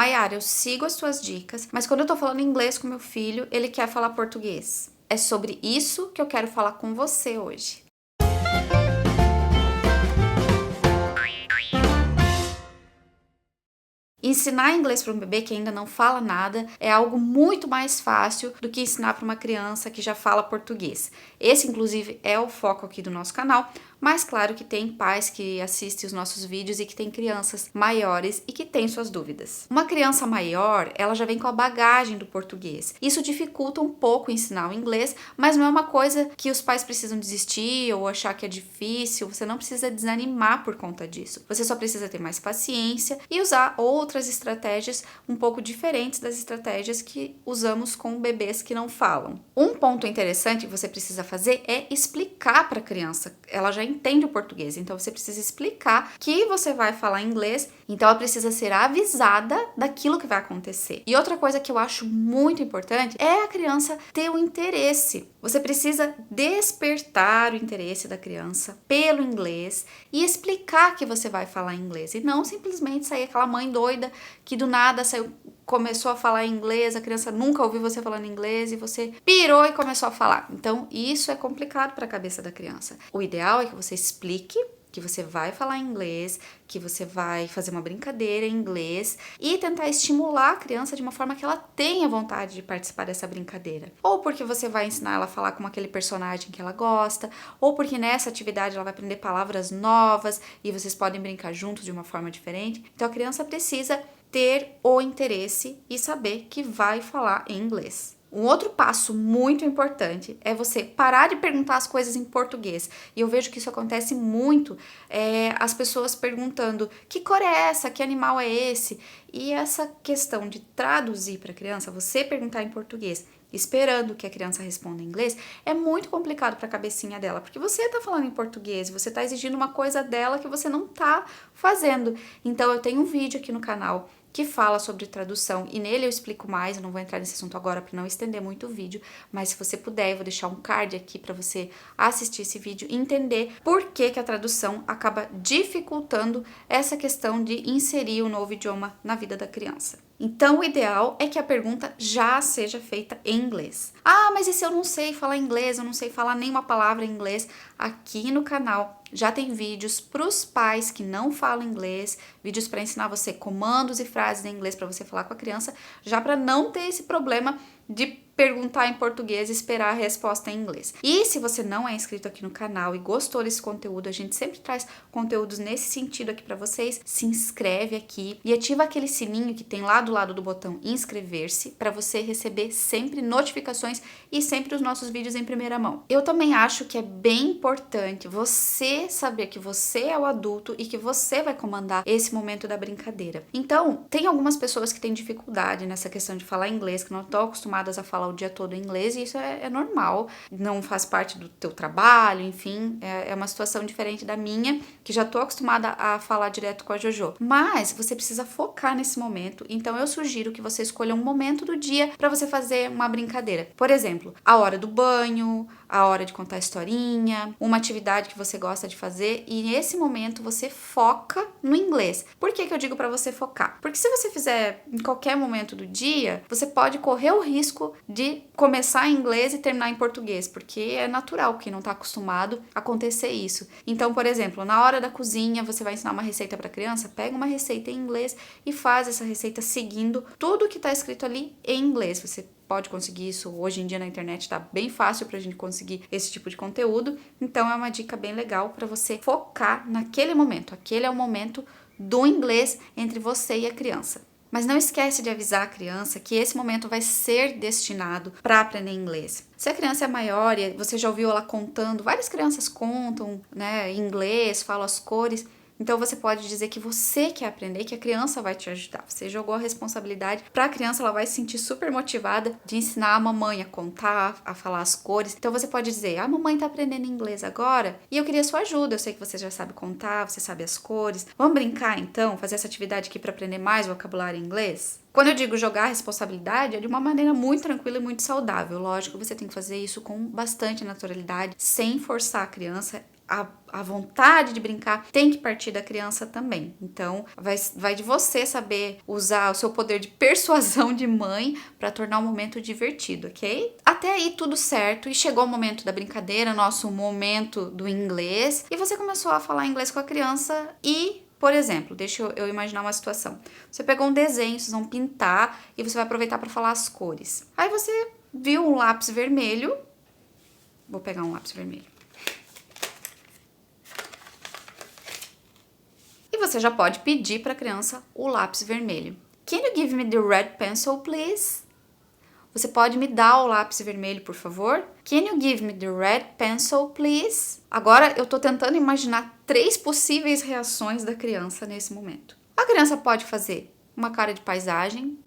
Maiara, eu sigo as tuas dicas, mas quando eu tô falando inglês com meu filho, ele quer falar português. É sobre isso que eu quero falar com você hoje. Ensinar inglês para um bebê que ainda não fala nada é algo muito mais fácil do que ensinar para uma criança que já fala português. Esse, inclusive, é o foco aqui do nosso canal, mas claro que tem pais que assistem os nossos vídeos e que tem crianças maiores e que têm suas dúvidas. Uma criança maior, ela já vem com a bagagem do português. Isso dificulta um pouco ensinar o inglês, mas não é uma coisa que os pais precisam desistir ou achar que é difícil. Você não precisa desanimar por conta disso. Você só precisa ter mais paciência e usar outras estratégias um pouco diferentes das estratégias que usamos com bebês que não falam. Um ponto interessante que você precisa fazer é explicar para a criança. Ela já entende o português, então você precisa explicar que você vai falar inglês, então ela precisa ser avisada daquilo que vai acontecer. E outra coisa que eu acho muito importante é a criança ter o interesse. Você precisa despertar o interesse da criança pelo inglês e explicar que você vai falar inglês, e não simplesmente sair aquela mãe doida que do nada começou a falar inglês, a criança nunca ouviu você falando inglês e você pirou e começou a falar. Então, isso é complicado para a cabeça da criança. O ideal é que você explique que você vai falar inglês, que você vai fazer uma brincadeira em inglês e tentar estimular a criança de uma forma que ela tenha vontade de participar dessa brincadeira. Ou porque você vai ensinar ela a falar com aquele personagem que ela gosta, ou porque nessa atividade ela vai aprender palavras novas e vocês podem brincar juntos de uma forma diferente. Então a criança precisa ter o interesse e saber que vai falar em inglês. Um outro passo muito importante é você parar de perguntar as coisas em português. E eu vejo que isso acontece muito, as pessoas perguntando que cor é essa, que animal é esse? E essa questão de traduzir para a criança, você perguntar em português, esperando que a criança responda em inglês, é muito complicado para a cabecinha dela, porque você está falando em português, você está exigindo uma coisa dela que você não está fazendo. Então eu tenho um vídeo aqui no canal que fala sobre tradução, e nele eu explico mais, eu não vou entrar nesse assunto agora para não estender muito o vídeo, mas se você puder, eu vou deixar um card aqui para você assistir esse vídeo e entender por que a tradução acaba dificultando essa questão de inserir o novo idioma na vida da criança. Então, o ideal é que a pergunta já seja feita em inglês. Ah, mas e se eu não sei falar inglês, eu não sei falar nenhuma palavra em inglês? Aqui no canal já tem vídeos para os pais que não falam inglês, vídeos para ensinar você comandos e frases em inglês para você falar com a criança, já para não ter esse problema de perguntar em português e esperar a resposta em inglês. E se você não é inscrito aqui no canal e gostou desse conteúdo, a gente sempre traz conteúdos nesse sentido aqui para vocês, se inscreve aqui e ativa aquele sininho que tem lá do lado do botão inscrever-se para você receber sempre notificações e sempre os nossos vídeos em primeira mão. Eu também acho que é bem importante você saber que você é o adulto e que você vai comandar esse momento da brincadeira. Então, tem algumas pessoas que têm dificuldade nessa questão de falar inglês, que não estão acostumadas a falar o dia todo em inglês, e isso é normal, não faz parte do teu trabalho, enfim, é uma situação diferente da minha, que já tô acostumada a falar direto com a Jojo. Mas você precisa focar nesse momento, então eu sugiro que você escolha um momento do dia para você fazer uma brincadeira. Por exemplo, a hora do banho, a hora de contar historinha, uma atividade que você gosta de fazer, e nesse momento você foca no inglês. Por que eu digo para você focar? Porque se você fizer em qualquer momento do dia, você pode correr o risco de começar em inglês e terminar em português, porque é natural, quem não está acostumado a acontecer isso. Então, por exemplo, na hora da cozinha, você vai ensinar uma receita para a criança, pega uma receita em inglês e faz essa receita seguindo tudo que está escrito ali em inglês. Você pode conseguir isso hoje em dia na internet, tá bem fácil pra gente conseguir esse tipo de conteúdo. Então é uma dica bem legal para você focar naquele momento. Aquele é o momento do inglês entre você e a criança. Mas não esquece de avisar a criança que esse momento vai ser destinado para aprender inglês. Se a criança é maior e você já ouviu ela contando, várias crianças contam, né, em inglês, falam as cores. Então você pode dizer que você quer aprender e que a criança vai te ajudar. Você jogou a responsabilidade para a criança, ela vai se sentir super motivada de ensinar a mamãe a contar, a falar as cores. Então você pode dizer: a mamãe tá aprendendo inglês agora e eu queria sua ajuda. Eu sei que você já sabe contar, você sabe as cores. Vamos brincar então, fazer essa atividade aqui para aprender mais vocabulário em inglês? Quando eu digo jogar a responsabilidade, é de uma maneira muito tranquila e muito saudável. Lógico, você tem que fazer isso com bastante naturalidade, sem forçar a criança. a vontade de brincar tem que partir da criança também. Então, vai de você saber usar o seu poder de persuasão de mãe para tornar o momento divertido, ok? Até aí tudo certo e chegou o momento da brincadeira, nosso momento do inglês, e você começou a falar inglês com a criança e, por exemplo, deixa eu imaginar uma situação. Você pegou um desenho, vocês vão pintar e você vai aproveitar para falar as cores. Aí você viu um lápis vermelho. Vou pegar um lápis vermelho. E você já pode pedir para a criança o lápis vermelho. Can you give me the red pencil, please? Você pode me dar o lápis vermelho, por favor? Can you give me the red pencil, please? Agora eu tô tentando imaginar 3 possíveis reações da criança nesse momento. A criança pode fazer uma cara de paisagem.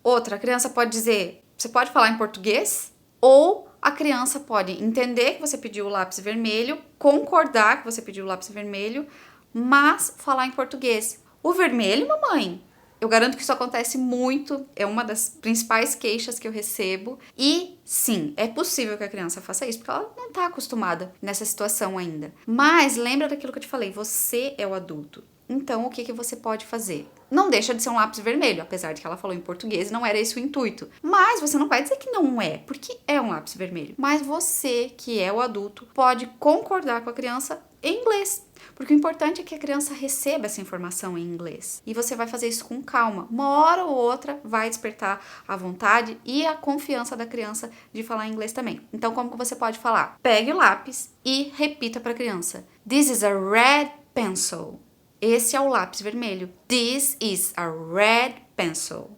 Outra, a criança pode dizer, você pode falar em português? Ou a criança pode entender que você pediu o lápis vermelho, concordar que você pediu o lápis vermelho, mas falar em português. O vermelho, mamãe? Eu garanto que isso acontece muito, é uma das principais queixas que eu recebo. E sim, é possível que a criança faça isso, porque ela não está acostumada nessa situação ainda. Mas lembra daquilo que eu te falei, você é o adulto. Então, o que você pode fazer? Não deixa de ser um lápis vermelho, apesar de que ela falou em português, não era esse o intuito. Mas você não vai dizer que não é, porque é um lápis vermelho. Mas você, que é o adulto, pode concordar com a criança em inglês. Porque o importante é que a criança receba essa informação em inglês. E você vai fazer isso com calma. Uma hora ou outra vai despertar a vontade e a confiança da criança de falar inglês também. Então, como que você pode falar? Pegue o lápis e repita para a criança. This is a red pencil. Esse é o lápis vermelho. This is a red pencil.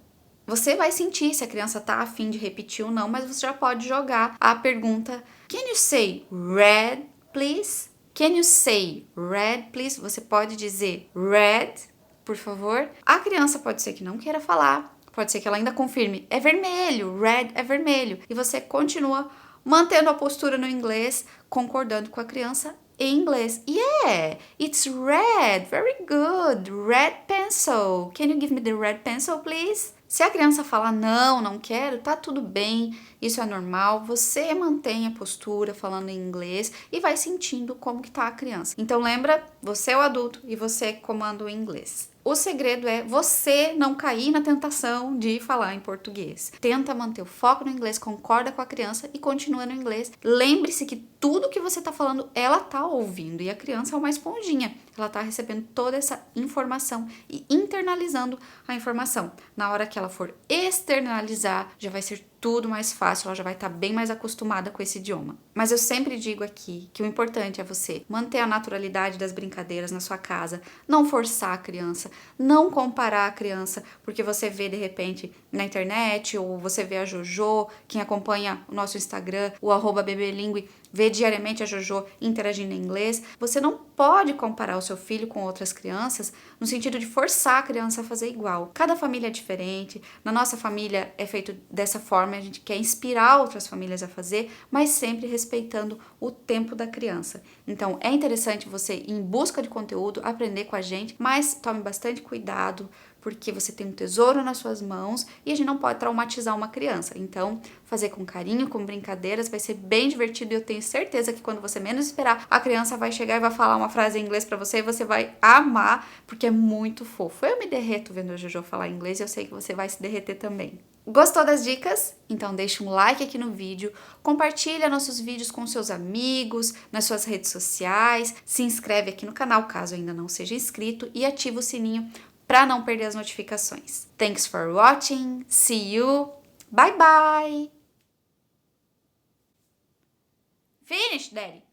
Você vai sentir se a criança tá a fim de repetir ou não, mas você já pode jogar a pergunta: Can you say red, please? Can you say red, please? Você pode dizer red, por favor. A criança pode ser que não queira falar, pode ser que ela ainda confirme, é vermelho, red é vermelho. E você continua mantendo a postura no inglês, concordando com a criança em inglês. Yeah, it's red, very good, red pencil. Can you give me the red pencil, please? Se a criança falar não quero, tá tudo bem, isso é normal, você mantém a postura falando em inglês e vai sentindo como que tá a criança. Então lembra, você é o adulto e você comanda o inglês. O segredo é você não cair na tentação de falar em português. Tenta manter o foco no inglês, concorda com a criança e continua no inglês. Lembre-se que tudo que você tá falando, ela tá ouvindo e a criança é uma esponjinha. Ela tá recebendo toda essa informação e internalizando a informação. Na hora que ela for externalizar, já vai ser tudo mais fácil, ela já vai estar bem mais acostumada com esse idioma. Mas eu sempre digo aqui que o importante é você manter a naturalidade das brincadeiras na sua casa, não forçar a criança, não comparar a criança, porque você vê de repente na internet, ou você vê a Jojo, quem acompanha o nosso Instagram, o @bebelingue, vê diariamente a Jojo interagindo em inglês. Você não pode comparar o seu filho com outras crianças no sentido de forçar a criança a fazer igual. Cada família é diferente, na nossa família é feito dessa forma, a gente quer inspirar outras famílias a fazer, mas sempre respeitando o tempo da criança. Então é interessante você ir em busca de conteúdo, aprender com a gente, mas tome bastante cuidado, porque você tem um tesouro nas suas mãos e a gente não pode traumatizar uma criança. Então, fazer com carinho, com brincadeiras, vai ser bem divertido e eu tenho certeza que quando você menos esperar, a criança vai chegar e vai falar uma frase em inglês pra você e você vai amar, porque é muito fofo. Eu me derreto vendo a Jojo falar inglês e eu sei que você vai se derreter também. Gostou das dicas? Então deixa um like aqui no vídeo, compartilha nossos vídeos com seus amigos, nas suas redes sociais, se inscreve aqui no canal caso ainda não seja inscrito e ativa o sininho para não perder as notificações. Thanks for watching. See you. Bye bye. Finish, Daddy.